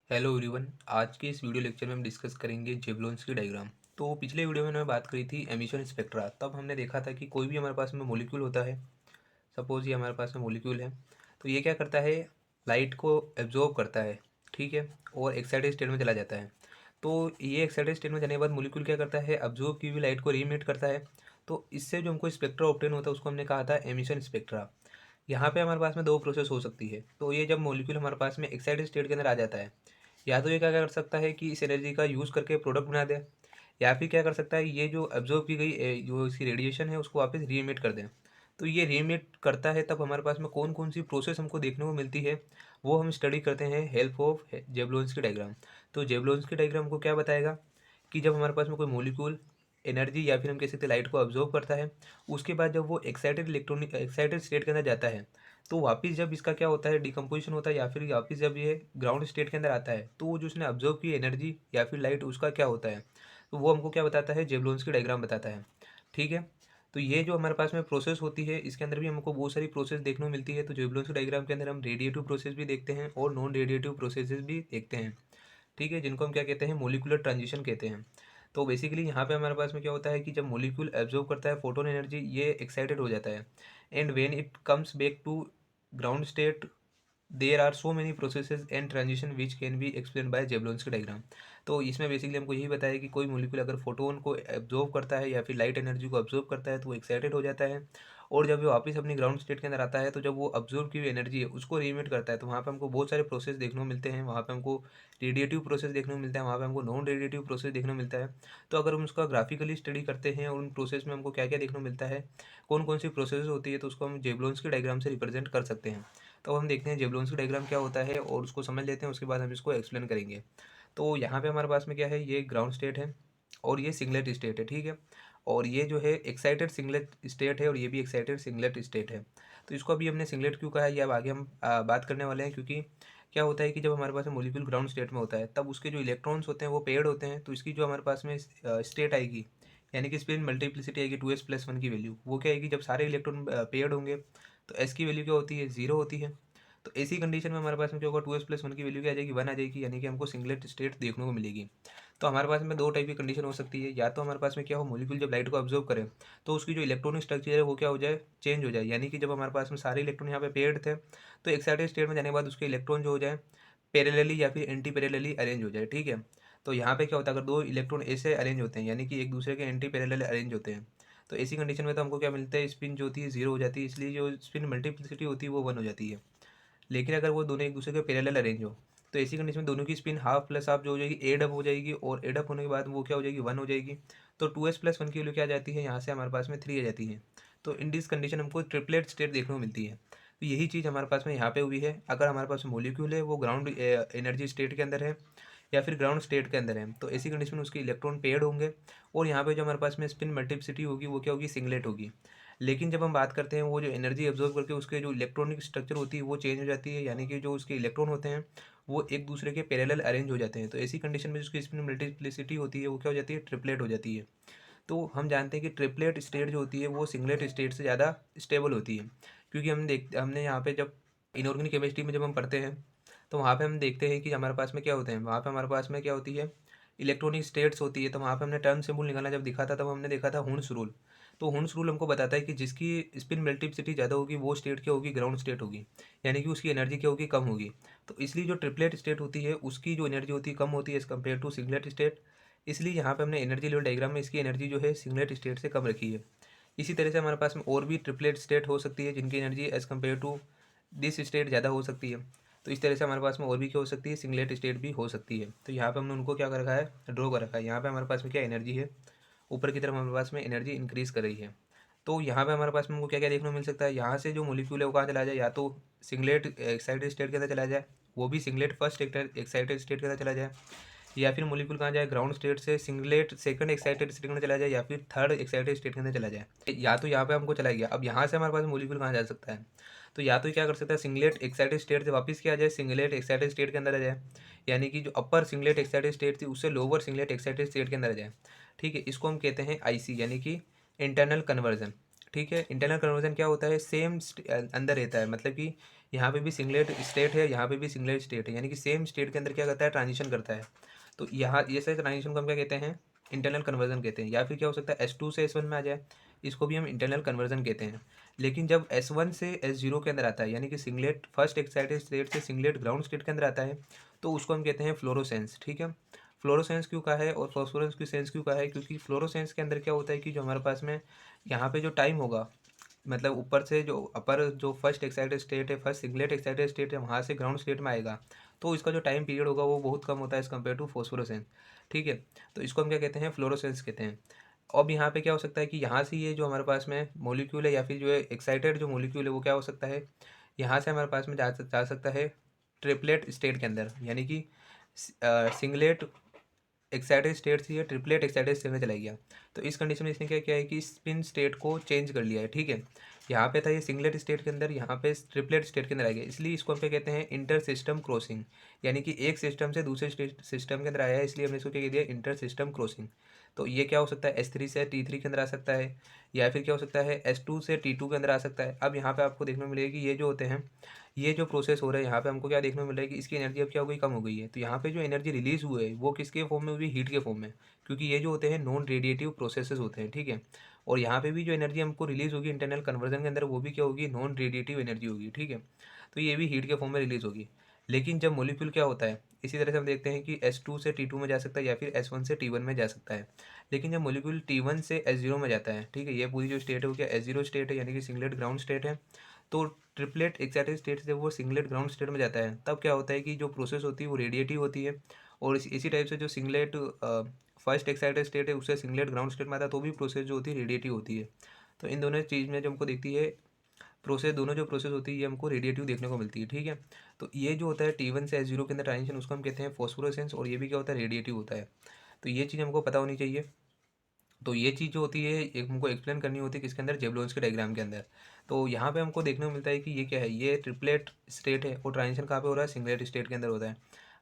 Hello everyone. आज के इस वीडियो लेक्चर में हम डिस्कस करेंगे जेवलॉन्स की डायग्राम। तो पिछले वीडियो में हमने बात करी थी एमिशन स्पेक्ट्रा। तब हमने देखा था कि कोई भी हमारे पास में मॉलिक्यूल होता है, सपोज ये हमारे पास में मॉलिक्यूल है, तो ये क्या करता है, लाइट को एब्जॉर्ब करता है, ठीक है, और एक्साइटेड स्टेट में चला जाता है। तो ये एक्साइटेड स्टेट में जाने के बाद मॉलिक्यूल क्या करता है, एब्जॉर्ब की हुई लाइट को रीमिट करता है। तो इससे जो हमको स्पेक्ट्रा ऑब्टेन होता है उसको हमने कहा था एमिशन स्पेक्ट्रा। यहाँ पे हमारे पास में दो प्रोसेस हो सकती है। तो ये जब मॉलिक्यूल हमारे पास में एक्साइटेड स्टेट के अंदर आ जाता है, या तो ये क्या कर सकता है कि इस एनर्जी का यूज़ करके प्रोडक्ट बना दे, या फिर क्या कर सकता है, ये जो एब्जॉर्ब की गई जो इसकी रेडिएशन है उसको वापस रीएमिट कर दें। तो ये रीएमिट करता है तब हमारे पास में कौन कौन सी प्रोसेस हमको देखने को मिलती है, वो हम स्टडी करते हैं हेल्प ऑफ जेवलॉन्स डायग्राम। तो जेवलॉन्स डायग्राम को क्या बताएगा कि जब हमारे पास में कोई मॉलिक्यूल एनर्जी या फिर हम कह सकते हैं लाइट को ऑब्जर्व करता है, उसके बाद जब वो एक्साइटेड स्टेट के अंदर जाता है, तो वापस जब इसका क्या होता है, डिकम्पोजिशन होता है, या फिर वापस जब ये ग्राउंड स्टेट के अंदर आता है, तो वो जो उसने ऑब्जर्व की एनर्जी या फिर लाइट उसका क्या होता है, तो वो हमको क्या बताता है, जेवलॉन्स की डायग्राम बताता है। ठीक है। तो ये जो हमारे पास में प्रोसेस होती है, इसके अंदर भी हमको बहुत सारी प्रोसेस देखने को मिलती है। तो जेवलॉन्स की डायग्राम के अंदर हम रेडिएटिव प्रोसेस भी देखते हैं और नॉन रेडिएटिव प्रोसेसेस भी देखते हैं, ठीक है, जिनको हम क्या कहते हैं, मोलिकुलर ट्रांजिशन कहते हैं। तो बेसिकली यहाँ पे हमारे पास में क्या होता है कि जब मोलिक्यूल एब्जॉर्ब करता है फोटोन एनर्जी, ये एक्साइटेड हो जाता है, and when it comes back to ground state, there are so many processes and transition which can be explain by Jablonski's की डायग्राम। तो इसमें बेसिकली हमको यही बताया कि कोई मोलिक्यूल अगर फोटोन को एब्जॉर्ब करता है या फिर लाइट एनर्जी को एब्जॉर्ब करता है तो वो एक्साइटेड हो जाता है, और जब वो वापस अपनी ग्राउंड स्टेट के अंदर आता है तो जब वो ऑब्जर्व की हुई एनर्जी है उसको रीमिट करता है, तो वहाँ पे हमको बहुत सारे प्रोसेस देखने को मिलते हैं। वहाँ पे हमको रेडिएटिव प्रोसेस देखने को मिलता है, वहाँ पे हमको नॉन रेडिएटिव प्रोसेस देखने को मिलता है। तो अगर हम उसका ग्राफिकली स्टडी करते हैं और उन प्रोसेस में हमको क्या क्या देखने को मिलता है, कौन कौन सी प्रोसेस होती है, तो उसको हम जेवलॉन्स की डायग्राम से रिप्रेजेंट कर सकते हैं। तो हम देखते हैं जेवलॉन्स की डायग्राम क्या होता है और उसको समझ लेते हैं, उसके बाद हम इसको एक्सप्लेन करेंगे। तो यहाँ पे हमारे पास में क्या है, ये ग्राउंड स्टेट है और ये सिंगलेट स्टेट है, ठीक है, और ये जो है एक्साइटेड सिंगलेट स्टेट है और ये भी एक्साइटेड सिंगलेट स्टेट है। तो इसको अभी हमने सिंगलेट क्यों कहा है ये अब आगे हम बात करने वाले हैं, क्योंकि क्या होता है कि जब हमारे पास में मॉलिक्यूल ग्राउंड स्टेट में होता है तब उसके जो इलेक्ट्रॉन्स होते हैं वो पेयर्ड होते हैं, तो इसकी जो हमारे पास में स्टेट आएगी, यानी कि स्पिन मल्टीप्लिसिटी आएगी 2s+1 की वैल्यू, वो क्या आएगी, जब सारे इलेक्ट्रॉन पेयर्ड होंगे तो एस की वैल्यू क्या होती है, जीरो होती है। तो ऐसी कंडीशन में हमारे पास में क्या होगा, 2s+1 की वैल्यू क्या आ जाएगी, 1 आ जाएगी, यानी कि हमको सिंगलेट स्टेट देखने को मिलेगी। तो हमारे पास में दो टाइप की कंडीशन हो सकती है, या तो हमारे पास में क्या हो, मॉलिक्यूल जब लाइट को ऑब्जर्व करे तो उसकी जो इलेक्ट्रॉनिक स्ट्रक्चर है वो क्या हो जाए, चेंज हो जाए, यानी कि जब हमारे पास में सारे इलेक्ट्रॉन यहाँ पे पेयर्ड थे तो एक्साइटेड स्टेट में जाने के बाद उसके इलेक्ट्रॉन जो हो जाए पैरेलली या फिर एंटी पैरेलली अरेंज हो जाए, ठीक है। तो यहाँ पे क्या होता है, अगर दो इलेक्ट्रॉन ऐसे अरेंज होते हैं यानी कि एक दूसरे के एंटी पैरेलल अरेंज होते हैं, तो ऐसी कंडीशन में तो हमको क्या मिलता है, स्पिन जो होती है जीरो हो जाती है, इसलिए जो स्पिन मल्टीप्लिसिटी होती है वो 1 हो जाती है। लेकिन अगर वो दोनों एक दूसरे के पैरेलल अरेंज हो, तो ऐसी कंडीशन में दोनों की स्पिन हाफ प्लस हाफ जो हो जाएगी एड अप हो जाएगी, और एड अप होने के बाद वो क्या हो जाएगी, 1 हो जाएगी। तो 2s+1 की वैल्यू क्या आ जाती है, यहाँ से हमारे पास में 3 आ जाती है। तो इन दिस कंडीशन हमको ट्रिपलेट स्टेट देखने को मिलती है। तो यही चीज़ हमारे पास में यहाँ पे हुई है। अगर हमारे पास मोलिक्यूल है वो ग्राउंड एनर्जी स्टेट के अंदर है या फिर ग्राउंड स्टेट के अंदर है, तो ऐसी कंडीशन में उसके इलेक्ट्रॉन पेयर्ड होंगे, और यहाँ पे जो हमारे पास में स्पिन मल्टीप्लिसिटी होगी वो क्या होगी, सिंगलेट होगी। लेकिन जब हम बात करते हैं वो जो एनर्जी एब्जॉर्ब करके उसके जो इलेक्ट्रॉनिक स्ट्रक्चर होती है वो चेंज हो जाती है, यानी कि जो उसके इलेक्ट्रॉन होते हैं वो एक दूसरे के पैरेलल अरेंज हो जाते हैं, तो ऐसी कंडीशन में जिसकी स्पिन मल्टीप्लिसिटी होती है वो क्या हो जाती है, ट्रिपलेट हो जाती है। तो हम जानते हैं कि ट्रिपलेट स्टेट जो होती है वो सिंगलेट स्टेट से ज़्यादा स्टेबल होती है, क्योंकि हमने यहाँ पे जब इनऑर्गेनिक केमिस्ट्री में जब हम पढ़ते हैं तो वहाँ पे हम देखते हैं कि हमारे पास में क्या होते हैं, वहाँ पे हमारे पास में क्या होती है, इलेक्ट्रॉनिक स्टेट्स होती है। तो वहाँ पे हमने टर्म सिंबल निकालना जब दिखा था तब हमने देखा था हुंस रूल। तो हुंस रूल हमको बताता है कि जिसकी स्पिन मल्टीप्लिसिटी ज़्यादा होगी वो स्टेट क्या होगी, ग्राउंड स्टेट होगी, यानी कि उसकी एनर्जी क्या होगी, कम होगी। तो इसलिए जो ट्रिपलेट स्टेट होती है उसकी जो एनर्जी होती है कम होती है as compare to singlet state. इसलिए यहाँ पे हमने एनर्जी लेवल डायग्राम में इसकी एनर्जी जो है सिंगलेट स्टेट से कम रखी है। इसी तरह से हमारे पास में और भी ट्रिपलेट स्टेट हो सकती है जिनकी energy as compare to this state ज़्यादा हो सकती है। तो इस तरह से हमारे पास में और भी क्या हो सकती है, सिंगलेट स्टेट भी हो सकती है। तो यहाँ पे हमने उनको क्या कर रखा है, ड्रॉ कर रखा है। यहाँ पे हमारे पास में क्या एनर्जी है, ऊपर की तरफ हमारे पास में एनर्जी इंक्रीज़ कर रही है। तो यहाँ पे हमारे पास में हमको क्या क्या देखने को मिल सकता है, यहाँ से जो मोलिक्यूल है वो कहाँ चला जाए, या तो सिंगलेट एक्साइटेड स्टेट के अंदर चला जाए, वो भी सिंगलेट फर्स्ट एक्साइटेड स्टेट के अंदर चला जाए, या फिर मोलिक्यूल कहाँ जाए, ग्राउंड स्टेट से सिंगलेट सेकंड एक्साइटेड स्टेट के अंदर चला जाए, या फिर थर्ड एक्साइटेड स्टेट के अंदर चला जाए। या तो यहाँ पे हमको चला गया, अब यहाँ से हमारे पास मोलिक्यूल कहाँ जा सकता है, तो या तो क्या कर सकता है, सिंगलेट एक्साइटेड स्टेट से वापस क्या आ जाए, सिंगलेट एक्साइटेड स्टेट के अंदर आ जाए, यानी कि जो अपर सिंगलेट एक्साइटेड स्टेट थी उससे लोअर सिंगलेट एक्साइटेड स्टेट के अंदर आ जाए। ठीक है, इसको हम कहते हैं आईसी, यानी कि इंटरनल कन्वर्जन। ठीक है। इंटरनल कन्वर्जन क्या होता है, सेम अंदर रहता है, मतलब कि यहाँ पे भी सिंगलेट स्टेट है, यहाँ पे भी सिंगलेट स्टेट है, यानी कि सेम स्टेट के अंदर क्या करता है, ट्रांजिशन करता है। तो यहाँ ये सारे ट्रांजिशन को हम क्या कहते हैं, इंटरनल कन्वर्जन कहते हैं। या फिर क्या हो सकता है, S2 से S1 में आ जाए, इसको भी हम इंटरनल कन्वर्जन कहते हैं। लेकिन जब S1 से S0 के अंदर आता है, यानी कि सिंगलेट फर्स्ट एक्साइटेड स्टेट से सिंगलेट ग्राउंड स्टेट के अंदर आता है, तो उसको हम कहते हैं फ्लोरोसेंस। ठीक है। फ्लोरोसेंस क्यों कहा है और फॉस्फोरेंस की सेंस क्यों कहा है, क्योंकि फ्लोरोसेंस के अंदर क्या होता है कि जो हमारे पास में यहाँ पे जो टाइम होगा, मतलब ऊपर से जो अपर जो फर्स्ट एक्साइटेड स्टेट है, फर्स्ट सिंगलेट एक्साइटेड स्टेट है, वहाँ से ग्राउंड स्टेट में आएगा, तो इसका जो टाइम पीरियड होगा वो बहुत कम होता है एज़ कम्पेयर टू फोस्फोरेसेंस। ठीक है। तो इसको हम क्या कहते हैं, फ्लोरोसेंस कहते हैं। अब यहाँ पे क्या हो सकता है कि यहाँ से ये जो हमारे पास में मॉलिक्यूल है या फिर जो है एक्साइटेड जो मॉलिक्यूल है वो क्या हो सकता है, यहाँ से हमारे पास में जा सकता है ट्रिपलेट स्टेट के अंदर, यानी कि सिंगलेट एक्साइटेड स्टेट से ये ट्रिपलेट एक्साइटेड स्टेट में चला गया। तो इस कंडीशन में इसने क्या किया है कि स्पिन स्टेट को चेंज कर लिया है। ठीक है। यहाँ पे था ये सिंगलेट स्टेट के अंदर, यहाँ पे ट्रिपलेट स्टेट के अंदर आ गया, इसलिए इसको हम क्या कहते हैं, इंटर सिस्टम क्रॉसिंग, यानी कि एक सिस्टम से दूसरे सिस्टम के अंदर आया है, इसलिए हमने इसको क्या कह दिया, इंटर सिस्टम क्रॉसिंग। तो ये क्या हो सकता है, S3 से T3 के अंदर आ सकता है, या फिर क्या हो सकता है, S2 से T2 के अंदर आ सकता है। अब यहाँ पे आपको देखने को मिलेगा कि ये जो होते हैं, ये जो प्रोसेस हो रहा है, यहाँ पे हमको क्या देखने को मिल रहा है कि इसकी एनर्जी अब क्या हो गई, कम हो गई है। तो यहाँ पे जो एनर्जी रिलीज हुई है वो किसके फॉर्म में हुई, हीट के फॉर्म में, क्योंकि ये जो होते हैं नॉन रेडिएटिव प्रोसेसेस होते हैं। ठीक है। और यहाँ पे भी जो एनर्जी हमको रिलीज होगी इंटरनल कन्वर्जन के अंदर, वो भी क्या होगी, नॉन रेडिएटिव एनर्जी होगी। ठीक है। तो ये भी हीट के फॉर्म में रिलीज होगी। लेकिन जब मोलिक्यूल क्या होता है, इसी तरह से हम देखते हैं कि S2 से T2 में जा सकता है या फिर S1 से T1 में जा सकता है। लेकिन जब मोलिक्यूल T1 से S0 में जाता है, ठीक है, ये पूरी जो स्टेट है वो क्या S0 स्टेट है, यानी कि सिंगलेट ग्राउंड स्टेट है। तो ट्रिपलेट एक्साइटेड स्टेट से वो सिंगलेट ग्राउंड स्टेट में जाता है, तब क्या होता है कि जो प्रोसेस होती है वो रेडिएटिव होती है। और इसी टाइप से जो सिंगलेट फर्स्ट एक्साइटेड स्टेट है उससे सिंगलेट ग्राउंड स्टेट में आता है, तो भी प्रोसेस जो होती है रेडिएटिव होती है। तो इन दोनों चीज़ में जो हमको दिखती है प्रोसेस, दोनों जो प्रोसेस होती है ये हमको रेडिएटिव देखने को मिलती है। ठीक है। तो ये जो होता है T1 से S0 के अंदर ट्रांजिशन, उसको हम कहते हैं फॉस्फोरेसेंस, और ये भी क्या होता है, रेडिएटिव होता है। तो ये चीज़ हमको पता होनी चाहिए। तो ये चीज़ जो होती है एक हमको एक्सप्लेन करनी होती है किसके अंदर, जेवलॉन्स के डायग्राम के अंदर। तो यहाँ पे हमको देखने को मिलता है कि ये क्या है, ये ट्रिपलेट स्टेट है, और ट्रांजिशन कहाँ पे हो रहा है, सिंगलेट स्टेट के अंदर होता है।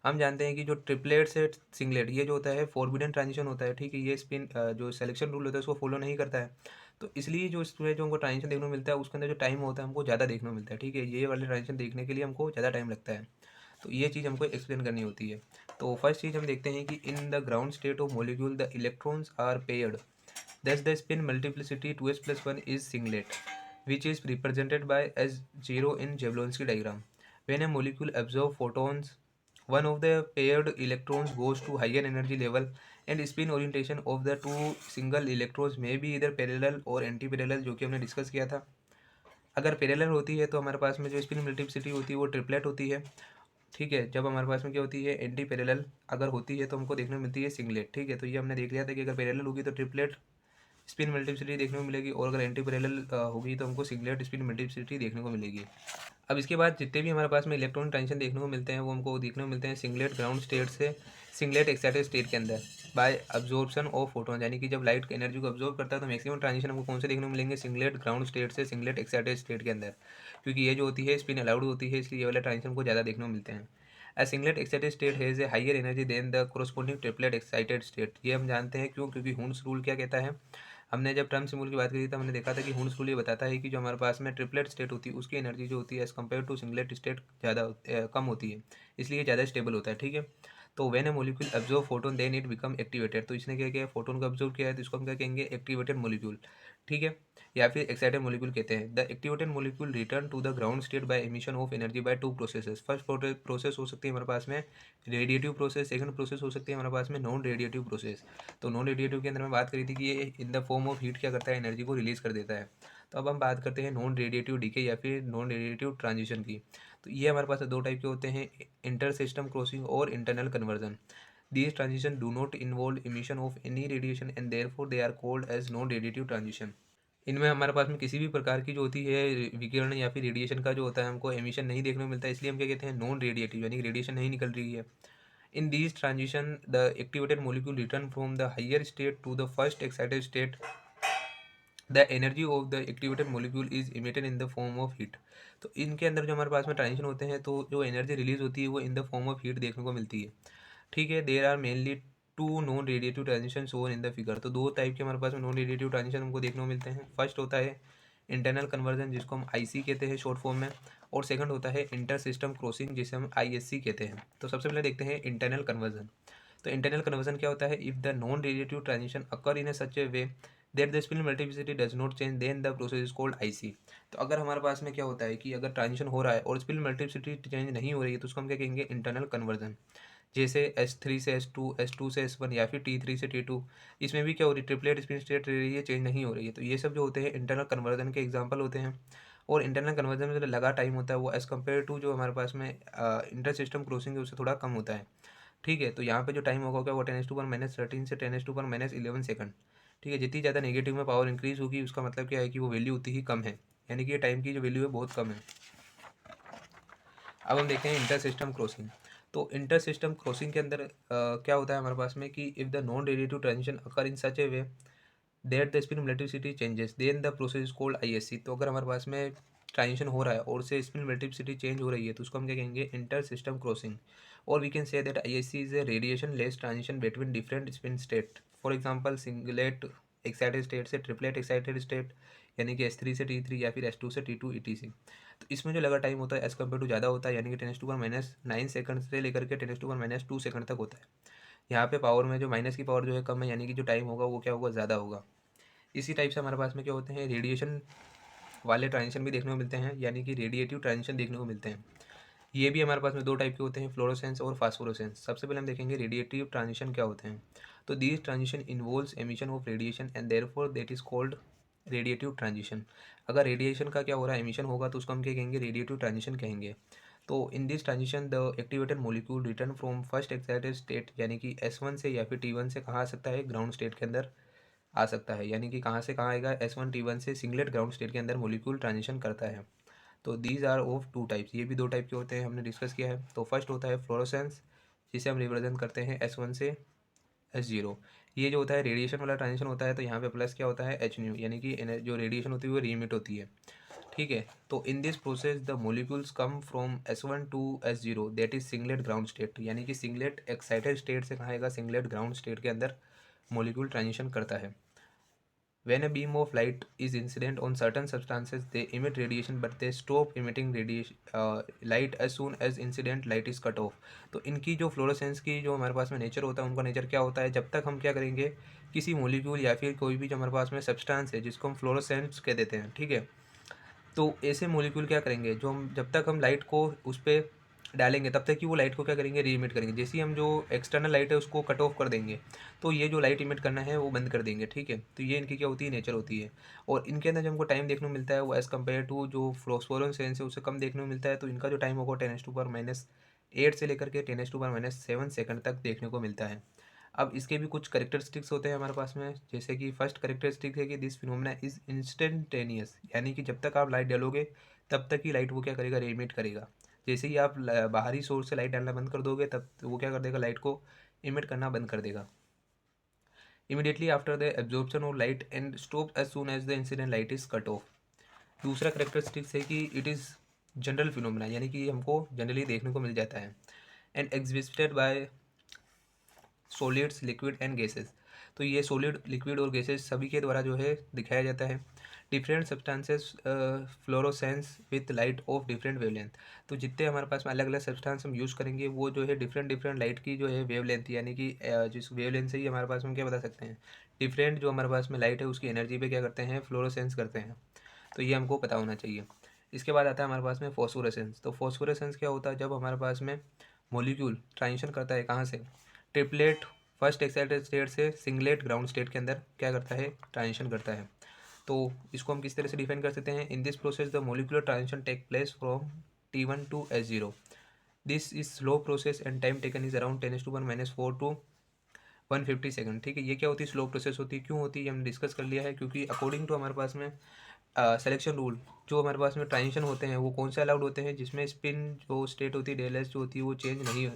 हम जानते हैं कि जो ट्रिपलेट से सिंगलेट ये जो होता है फॉरबिडन ट्रांजिशन होता है। ठीक है। ये स्पिन जो सिलेक्शन रूल होता है उसको फॉलो नहीं करता है। तो इसलिए जो इसमें जो हमको ट्रांजिशन देखने को मिलता है उसके अंदर जो टाइम होता है हमको ज़्यादा देखने को मिलता है। ठीक है। ये वाले ट्रांजिशन देखने के लिए हमको ज़्यादा टाइम लगता है। तो ये चीज़ हमको एक्सप्लेन करनी होती है। तो फर्स्ट चीज़ हम देखते हैं कि in the ground state of molecule the electrons are paired. Thus, the spin multiplicity 2s plus 1 is singlet, which is represented by as 0 in Jablonski diagram. When a molecule absorbs photons, one of the paired electrons goes to higher energy level and spin orientation of the two single electrons may be either parallel or anti-parallel, जो कि हमने discuss किया था। अगर parallel होती है तो हमारे पास में जो स्पिन मल्टीप्लिसिटी होती है वो ट्रिपलेट होती है। ठीक है। जब हमारे पास में क्या होती है, एंटी पैरेलल अगर होती है तो हमको देखने को मिलती है सिंगलेट। ठीक है। तो ये हमने देख लिया था कि अगर पैरेलल होगी तो ट्रिपलेट स्पिन मल्टीप्लिसिटी देखने को मिलेगी, और अगर एंटी पैरेलल होगी तो हमको सिंगलेट स्पिन मल्टीप्लिसिटी देखने को मिलेगी। अब इसके बाद जितने भी हमारे पास में इलेक्ट्रॉन ट्रांजिशन देखने को मिलते हैं वो हमको देखने को मिलते हैं सिंगलेट ग्राउंड स्टेट से सिंगलेट एक्साइटेड स्टेट के अंदर बाय अब्जॉर्प्शन ऑफ फोटोन, यानी कि जब लाइट एनर्जी को अब्जॉर्व करता है तो मैक्सिमम ट्रांजिशन हमको कौन से देखने को मिलेंगे, सिंगलेट ग्राउंड स्टेट से सिंगलेट एक्साइटेड स्टेट के अंदर, क्योंकि ये जो होती है स्पिन अलाउड होती है, इसलिए ये वाले ट्रांजिशन को ज़्यादा देखने को मिलते हैं। A singlet excited state has a higher energy than the corresponding triplet excited state। ये हम जानते हैं क्यों, क्योंकि हुन्स रूल क्या कहता है, हमने जब टर्म सिम्बल की बात करी तो हमने देखा था कि हुन्स रूल ये बताता है कि जो हमारे पास में ट्रिपलेट स्टेट होती है उसकी एनर्जी जो होती है as compare to singlet state ज़्यादा कम होती है, इसलिए ज़्यादा स्टेबल होता है। ठीक है। तो when a molecule absorb photon then it become activated, तो इसने क्या किया, फोटोन को अब्जॉर्व किया है तो इसको हम क्या कहेंगे, एक्टिवेटेड मॉलिक्यूल। ठीक है। या फिर एक्साइटेड मॉलिक्यूल कहते हैं। The activated molecule return to the ground state by emission of energy by two processes. First process हो सकती है हमारे पास में रेडिएटिव प्रोसेस, सेकंड प्रोसेस हो सकती है हमारे पास में नॉन रेडिएटिव प्रोसेस। तो नॉन रेडिएटिव के अंदर मैं बात करी थी कि ये इन द फॉर्म ऑफ हीट क्या करता है, एनर्जी को रिलीज कर देता है। तो अब हम बात करते हैं नॉन रेडिएटिव डीके या फिर नॉन रेडिएटिव ट्रांजिशन की। तो ये हमारे पास दो टाइप के होते हैं, इंटर सिस्टम क्रॉसिंग और internal conversion. These transitions do not involve emission of any radiation and therefore they are called as non-radiative transition। इनमें हमारे पास में किसी भी प्रकार की जो होती है विकिरण या फिर रेडिएशन का जो होता है हमको एमिशन नहीं देखने को मिलता है, इसलिए हम क्या कहते हैं, नॉन रेडिएटिव, यानी कि रेडिएशन नहीं निकल रही है। In these transition the activated molecule return from the higher state to the first excited state. The energy of the activated molecule is emitted in the form of heat. तो इनके अंदर जो हमारे पास में ट्रांजिशन होते हैं तो जो एनर्जी रिलीज होती है वो in the form of heat देखने को मिलती है। ठीक है। There are mainly two non radiative transition shown in the figure. तो दो टाइप के हमारे पास में नॉन रेडिएटिव ट्रांजिशन हमको देखने को मिलते हैं। फर्स्ट होता है इंटरनल कन्वर्जन जिसको हम आईसी कहते हैं शॉर्ट फॉर्म में, और सेकंड होता है इंटर सिस्टम क्रॉसिंग जिसे हम आईएससी कहते हैं। तो सबसे पहले देखते हैं इंटरनल कन्वर्जन। तो इंटरनल कन्वर्जन क्या होता है? If the non radiative transition occur in such a way that the spin multiplicity does not change then the process is called IC. तो अगर हमारे पास में क्या होता है कि अगर ट्रांजिशन हो रहा है और स्पिन मल्टीप्लिसिटी चेंज नहीं हो रही है तो उसको हम क्या कहेंगे? Internal conversion. जैसे S3 से S2, S2 से S1 या फिर T3 से T2, इसमें भी क्या हो रही है? ट्रिपलेट स्पिन स्टेट रह रही है, चेंज नहीं हो रही है। तो ये सब जो होते हैं इंटरनल कन्वर्जन के एग्जांपल होते हैं। और इंटरनल कन्वर्जन में जो लगा टाइम होता है वो एज़ कम्पेयर टू जो हमारे पास में इंटर सिस्टम क्रॉसिंग है उससे थोड़ा कम होता है। ठीक है, तो यहाँ पे जो टाइम होगा क्या, वो 10⁻⁻13 से 10⁻11 सेकंड। ठीक है, जितनी ज़्यादा नेगेटिव में पावर इंक्रीज होगी उसका मतलब क्या है कि वो वैल्यू उतनी ही कम है, यानी कि ये टाइम की जो वैल्यू है बहुत कम है। अब हम देखते हैं इंटर सिस्टम क्रॉसिंग। तो इंटर सिस्टम क्रॉसिंग के अंदर क्या होता है हमारे पास में कि if the non radiative transition occur in such a way that the spin multiplicity changes then the process is called ISC. तो अगर हमारे पास में ट्रांजिशन हो रहा है और उससे स्पिन मल्टीप्लिसिटी चेंज हो रही है तो उसको हम क्या कहेंगे? Inter system crossing. और we can say that ISC is a radiationless transition between different spin state. For example singlet excited state से ट्रिपलेट एक्साइटेड स्टेट, यानी कि S3 से T3 या फिर S2 से T2 ETC। तो इसमें जो लगा टाइम होता है एज़ कम्पेयर टू ज़्यादा होता है, यानी कि 10⁻⁹ सेकंड से लेकर के 10⁻² सेकंड तक होता है। यहाँ पे पावर में जो माइनस की पावर जो है कम है, यानी कि जो टाइम होगा वो क्या होगा? ज़्यादा होगा। इसी टाइप से हमारे पास में क्या होते हैं? रेडिएशन वाले ट्रांजिशन भी देखने को मिलते हैं, यानी कि रेडिएटिव ट्रांजिशन देखने को मिलते हैं। ये भी हमारे पास में दो टाइप के होते हैं, फ्लोरोसेंस और फास्फोरोसेंस। सबसे पहले हम देखेंगे रेडिएटिव ट्रांजिशन क्या होते हैं। तो these transition involves emission of radiation and therefore that is called radiative transition. अगर रेडिएशन का क्या हो रहा है? एमिशन होगा तो उसको हम क्या कहेंगे? रेडिएटिव ट्रांजिशन कहेंगे। तो in this transition the activated molecule return from first excited state, यानी कि S1 से या फिर T1 से कहाँ आ सकता है? ग्राउंड स्टेट के अंदर आ सकता है। यानी कि कहाँ से कहाँ आएगा? S1 T1 से सिंगलेट ग्राउंड स्टेट के अंदर मॉलिक्यूल ट्रांजिशन करता है। तो these are of two types, ये भी दो टाइप के होते हैं, हमने डिस्कस किया है। तो फर्स्ट होता है फ्लोरोसेंस, जिसे हम रिप्रेजेंट करते हैं S1 से S0। ये जो होता है रेडिएशन वाला ट्रांजिशन होता है, तो यहाँ पे प्लस क्या होता है? H न्यू, यानी कि जो रेडिएशन होती है वो रीमिट होती है। ठीक है, तो in this process the molecules come from S1 to S0 that is singlet ground state, यानी कि सिंगलेट एक्साइटेड स्टेट से कहाँ आएगा? सिंगलेट ग्राउंड स्टेट के अंदर मोलिक्यूल ट्रांजिशन करता है। When a beam of light is incident on certain substances, they emit radiation, but they stop emitting radiation light as soon as incident light is cut off. तो इनकी जो fluorescence की जो हमारे पास में नेचर होता है, उनका नेचर क्या होता है? जब तक हम क्या करेंगे, किसी मोलिक्यूल या फिर कोई भी जो हमारे पास में सब्सटेंस है जिसको हम फ्लोरोसेंस कह देते हैं, ठीक है, तो ऐसे मॉलिक्यूल क्या करेंगे, जो हम जब तक हम लाइट को उस पर डालेंगे तब तक कि वो लाइट को क्या करेंगे? री इमिट करेंगे। जैसे ही हम जो एक्सटर्नल लाइट है उसको कट ऑफ कर देंगे तो ये जो लाइट इमिट करना है वो बंद कर देंगे। ठीक है, तो ये इनकी क्या होती है? नेचर होती है। और इनके अंदर जो हमको टाइम देखने को मिलता है वो एज़ कम्पेयर टू जो फ्लोरोसेंस है उससे कम देखने को मिलता है। तो इनका जो टाइम होगा 10⁻⁸ से लेकर के 10⁻⁷ सेकंड तक देखने को मिलता है। अब इसके भी कुछ करेक्टरिस्टिक्स होते हैं हमारे पास में, जैसे कि फर्स्ट करेक्टरिस्टिक है कि दिस फिनोमेना इज इंस्टेंटेनियस, यानी कि जब तक आप लाइट डालोगे तब तक ही लाइट वो क्या करेगा? रेमिट करेगा। जैसे ही आप बाहरी सोर्स से लाइट डालना बंद कर दोगे तब वो क्या कर देगा? लाइट को इमिट करना बंद कर देगा immediately after the absorption of light and stop as soon as the incident light is cut off. दूसरा करेक्टरिस्टिक्स है कि इट इज़ जनरल फिनोमेना, यानी कि हमको जनरली देखने को मिल जाता है, and existed by solids liquid and gases. तो ये सॉलिड लिक्विड और गैसेस सभी के द्वारा जो है दिखाया जाता है। Different substances fluorescence with light of different wavelength. तो जितने हमारे पास में अलग अलग सब्सटेंस हम यूज़ करेंगे वो जो है डिफरेंट डिफरेंट लाइट की जो है वेवलेंथ, यानी कि जिस वेवलेंथ से ही हमारे पास में क्या बता सकते हैं? डिफरेंट जो हमारे पास में लाइट है उसकी एनर्जी पे क्या करते हैं? फ्लोरोसेंस करते हैं। तो ये हमको पता होना चाहिए। इसके बाद आता है हमारे पास में फॉस्फोरेसेंस। तो फॉस्फोरेसेंस क्या होता है? जब हमारे पास में मॉलिक्यूल ट्रांजिशन करता है कहाँ से? ट्रिपलेट फर्स्ट एक्साइटेड स्टेट से सिंगलेट ग्राउंड स्टेट के अंदर क्या करता है? ट्रांजिशन करता है। तो इसको हम किस तरह से डिफाइन कर सकते हैं? In this process the molecular transition take place from T1 to S0। This is slow process and time taken is around 10⁻⁻4 to 150 second. ठीक है, ये क्या होती है? स्लो प्रोसेस होती है। क्यों होती है ये हमने डिस्कस कर लिया है, क्योंकि अकॉर्डिंग टू हमारे पास में सिलेक्शन रूल, जो हमारे पास में ट्रांजिशन होते हैं वो कौन से अलाउड होते हैं? जिसमें स्पिन जो स्टेट होती है डेल एस जो होती है वो चेंज नहीं हो,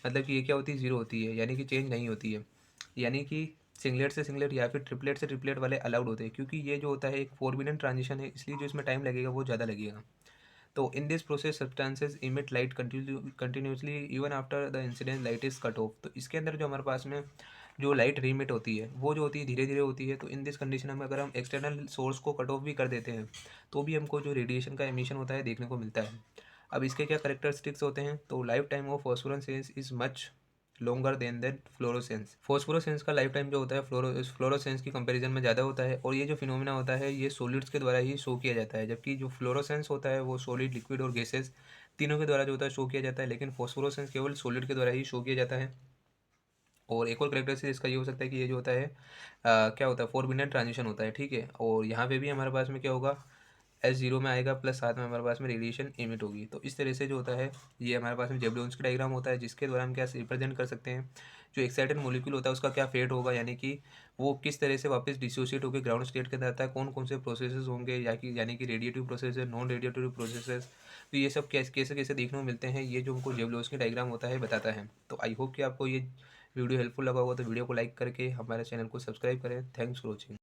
मतलब कि ये क्या होती है? जीरो होती है, यानी कि चेंज नहीं होती है। यानी कि सिंगलेट से सिंगलेट या फिर ट्रिपलेट से ट्रिपलेट वाले अलाउड होते हैं, क्योंकि ये जो होता है एक फोरबिडन ट्रांजिशन है, इसलिए जो इसमें टाइम लगेगा वो ज़्यादा लगेगा। तो in this process substances emit light continuously even after the incident light is cut of. तो इसके अंदर जो हमारे पास में जो लाइट रीमिट होती है वो जो होती है धीरे धीरे होती है। तो इन दिस कंडीशन में अगर हम एक्सटर्नल सोर्स को कट ऑफ भी कर देते हैं तो भी हमको जो रेडिएशन का एमिशन होता है देखने को मिलता है। अब इसके क्या करेक्टरिस्टिक्स होते हैं, तो life time of phosphorescence is much longer than fluorescence. Phosphorescence का लाइफ टाइम जो होता है फ्लोरोसेंस की कंपैरिजन में ज़्यादा होता है, और ये जो फिनोमिना होता है ये सॉलिड्स के द्वारा ही शो किया जाता है, जबकि जो फ्लोरोसेंस होता है वो सॉलिड, लिक्विड और गैसेस तीनों के द्वारा जो होता है शो किया जाता है, लेकिन फॉस्फोरोसेंस केवल सॉलिड के द्वारा ही शो किया जाता है। और एक और करेक्टरिस्टिक इसका ये हो सकता है कि ये जो होता है क्या होता है, फोरबिडन ट्रांजिशन होता है, ठीक है। और यहाँ पे भी हमारे पास में क्या होगा, S0 में आएगा प्लस साथ में हमारे पास में रेडिएशन इमिट होगी। तो इस तरह से जो होता है ये हमारे पास में जेबलोन्स की डायग्राम होता है, जिसके द्वारा हम क्या रिप्रेजेंट कर सकते हैं जो एक्साइटेड मॉलिक्यूल होता है उसका क्या फेट होगा, यानी कि वो किस तरह से वापस डिसोसिएट होकर ग्राउंड स्टेट के अंदर आता है, कौन कौन से प्रोसेसेस होंगे, यानी कि रेडिएटिव प्रोसेस है, नॉन रेडिएटिव प्रोसेसेस। तो ये सब कैसे कैसे कैसे देखने को मिलते हैं, ये जो हमको जेबलोन्स की डायग्राम होता है बताता है। तो आई होप कि आपको ये वीडियो हेल्पफुल लगा होगा, तो वीडियो को लाइक करके हमारे चैनल को सब्सक्राइब करें। Thanks for watching.